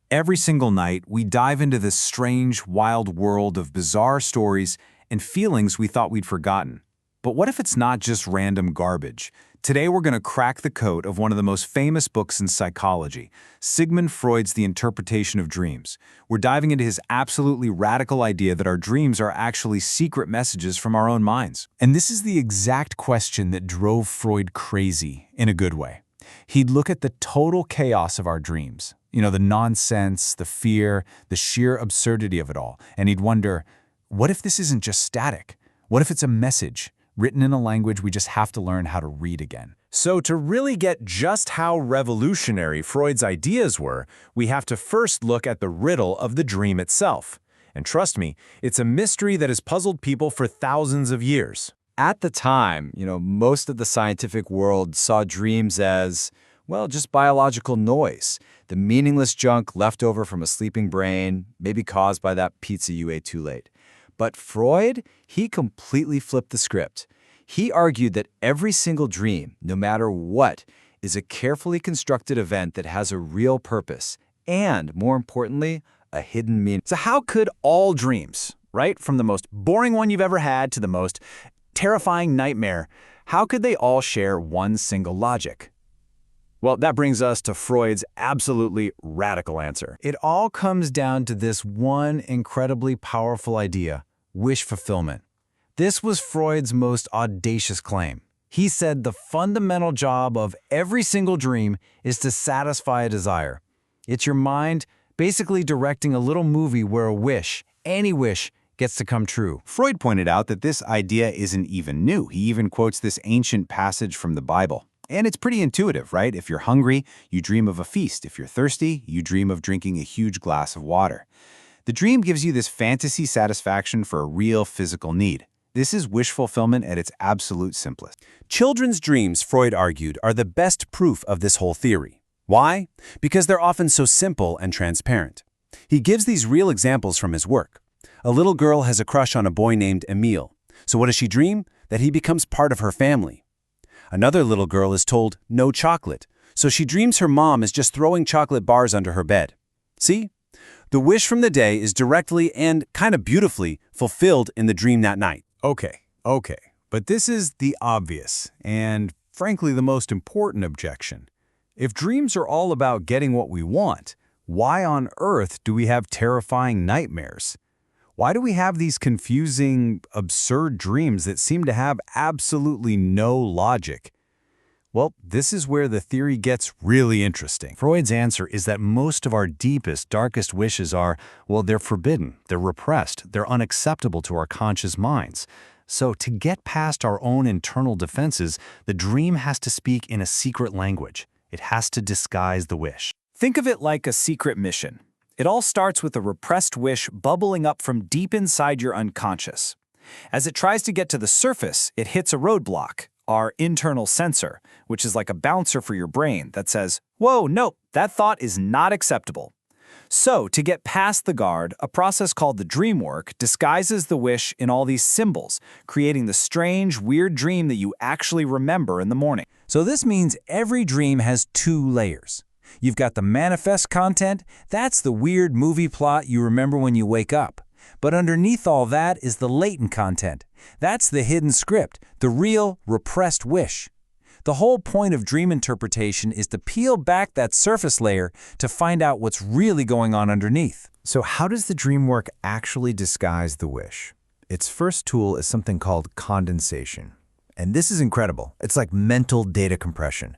Every single night, we dive into this strange, wild world of bizarre stories and feelings we thought we'd forgotten. But what if it's not just random garbage? Today we're going to crack the code of one of the most famous books in psychology, Sigmund Freud's The Interpretation of Dreams. We're diving into his absolutely radical idea that our dreams are actually secret messages from our own minds. And this is the exact question that drove Freud crazy, in a good way. He'd look at the total chaos of our dreams, the nonsense, the fear, the sheer absurdity of it all, and he'd wonder, what if this isn't just static? What if it's a message, written in a language we just have to learn how to read again? So to really get just how revolutionary Freud's ideas were, we have to first look at the riddle of the dream itself. And trust me, it's a mystery that has puzzled people for thousands of years. At the time, most of the scientific world saw dreams as, just biological noise, the meaningless junk left over from a sleeping brain, maybe caused by that pizza you ate too late. But Freud, he completely flipped the script. He argued that every single dream, no matter what, is a carefully constructed event that has a real purpose and, more importantly, a hidden meaning. So how could all dreams, right, from the most boring one you've ever had to the most terrifying nightmare, how could they all share one single logic? Well, that brings us to Freud's absolutely radical answer. It all comes down to this one incredibly powerful idea: wish fulfillment. This was Freud's most audacious claim. He said the fundamental job of every single dream is to satisfy a desire. It's your mind basically directing a little movie where a wish, any wish, gets to come true. Freud pointed out that this idea isn't even new. He even quotes this ancient passage from the Bible. And it's pretty intuitive, right? If you're hungry, you dream of a feast. If you're thirsty, you dream of drinking a huge glass of water. The dream gives you this fantasy satisfaction for a real physical need. This is wish fulfillment at its absolute simplest. Children's dreams, Freud argued, are the best proof of this whole theory. Why? Because they're often so simple and transparent. He gives these real examples from his work. A little girl has a crush on a boy named Emile. So what does she dream? That he becomes part of her family. Another little girl is told no chocolate, so she dreams her mom is just throwing chocolate bars under her bed. See? The wish from the day is directly and kind of beautifully fulfilled in the dream that night. Okay, but this is the obvious and, frankly, the most important objection. If dreams are all about getting what we want, why on earth do we have terrifying nightmares? Why do we have these confusing, absurd dreams that seem to have absolutely no logic? Well, this is where the theory gets really interesting. Freud's answer is that most of our deepest, darkest wishes are, they're forbidden, they're repressed, they're unacceptable to our conscious minds. So to get past our own internal defenses, the dream has to speak in a secret language. It has to disguise the wish. Think of it like a secret mission. It all starts with a repressed wish bubbling up from deep inside your unconscious. As it tries to get to the surface, it hits a roadblock, our internal censor, which is like a bouncer for your brain that says, whoa, nope, that thought is not acceptable. So, to get past the guard, a process called the dream work disguises the wish in all these symbols, creating the strange, weird dream that you actually remember in the morning. So this means every dream has two layers. You've got the manifest content, that's the weird movie plot you remember when you wake up. But underneath all that is the latent content. That's the hidden script, the real, repressed wish. The whole point of dream interpretation is to peel back that surface layer to find out what's really going on underneath. So how does the dream work actually disguise the wish? Its first tool is something called condensation. And this is incredible. It's like mental data compression.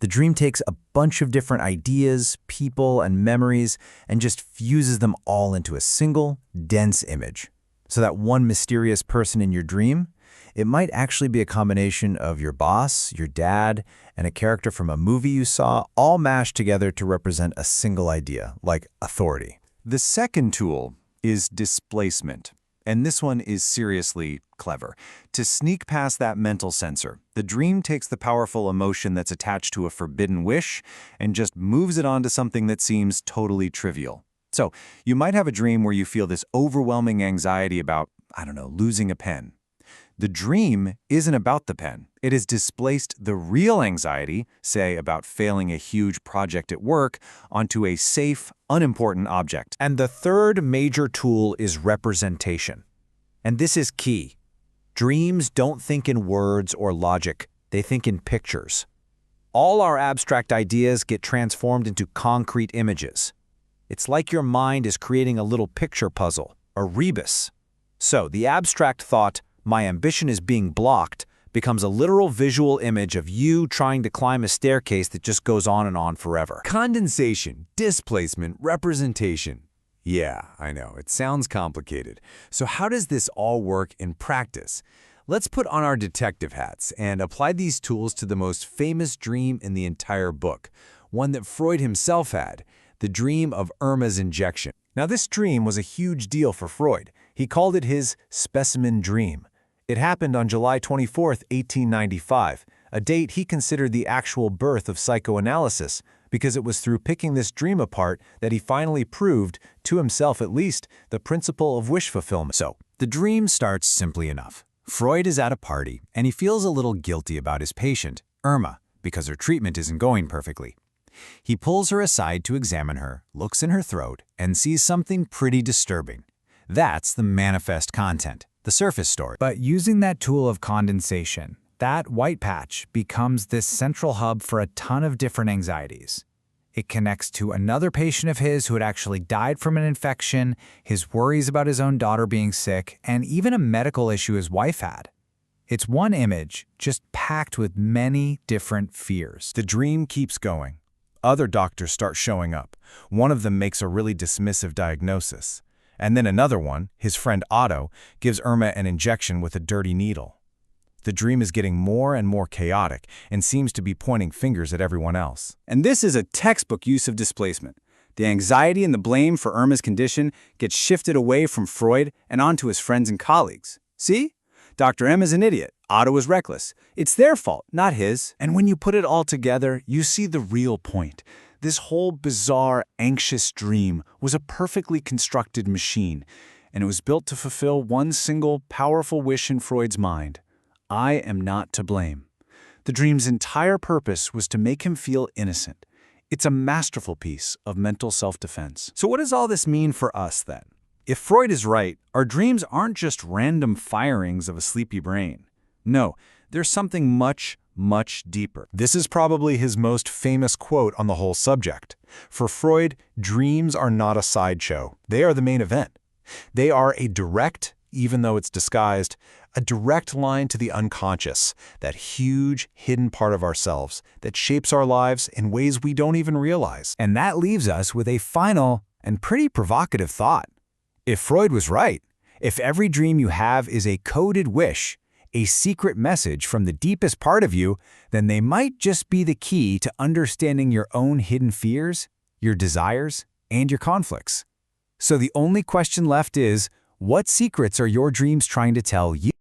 The dream takes a bunch of different ideas, people, and memories and just fuses them all into a single, dense image. So that one mysterious person in your dream, it might actually be a combination of your boss, your dad, and a character from a movie you saw, all mashed together to represent a single idea, like authority. The second tool is displacement. And this one is seriously clever. To sneak past that mental censor, the dream takes the powerful emotion that's attached to a forbidden wish and just moves it onto something that seems totally trivial. So, you might have a dream where you feel this overwhelming anxiety about, losing a pen. The dream isn't about the pen. It has displaced the real anxiety, say about failing a huge project at work, onto a safe, unimportant object. And the third major tool is representation. And this is key. Dreams don't think in words or logic. They think in pictures. All our abstract ideas get transformed into concrete images. It's like your mind is creating a little picture puzzle, a rebus. So the abstract thought, "my ambition is being blocked," becomes a literal visual image of you trying to climb a staircase that just goes on and on forever. Condensation, displacement, representation. Yeah, I know, it sounds complicated. So how does this all work in practice? Let's put on our detective hats and apply these tools to the most famous dream in the entire book, one that Freud himself had, the dream of Irma's injection. Now, this dream was a huge deal for Freud. He called it his specimen dream. It happened on July 24, 1895, a date he considered the actual birth of psychoanalysis, because it was through picking this dream apart that he finally proved, to himself at least, the principle of wish fulfillment. So, the dream starts simply enough. Freud is at a party, and he feels a little guilty about his patient, Irma, because her treatment isn't going perfectly. He pulls her aside to examine her, looks in her throat, and sees something pretty disturbing. That's the manifest content, the surface story. But using that tool of condensation, that white patch becomes this central hub for a ton of different anxieties. It connects to another patient of his who had actually died from an infection, his worries about his own daughter being sick, and even a medical issue his wife had. It's one image, just packed with many different fears. The dream keeps going. Other doctors start showing up. One of them makes a really dismissive diagnosis. And then another one, his friend Otto, gives Irma an injection with a dirty needle. The dream is getting more and more chaotic and seems to be pointing fingers at everyone else. And this is a textbook use of displacement. The anxiety and the blame for Irma's condition gets shifted away from Freud and onto his friends and colleagues. See? Dr. M is an idiot. Otto is reckless. It's their fault, not his. And when you put it all together, you see the real point. This whole bizarre, anxious dream was a perfectly constructed machine, and it was built to fulfill one single, powerful wish in Freud's mind. I am not to blame. The dream's entire purpose was to make him feel innocent. It's a masterful piece of mental self-defense. So what does all this mean for us, then? If Freud is right, our dreams aren't just random firings of a sleepy brain. No, there's something much, much deeper. This is probably his most famous quote on the whole subject. For Freud, dreams are not a sideshow. They are the main event. They are a direct, even though it's disguised, a direct line to the unconscious, that huge, hidden part of ourselves that shapes our lives in ways we don't even realize. And that leaves us with a final and pretty provocative thought. If Freud was right, if every dream you have is a coded wish, a secret message from the deepest part of you, then they might just be the key to understanding your own hidden fears, your desires, and your conflicts. So the only question left is, what secrets are your dreams trying to tell you?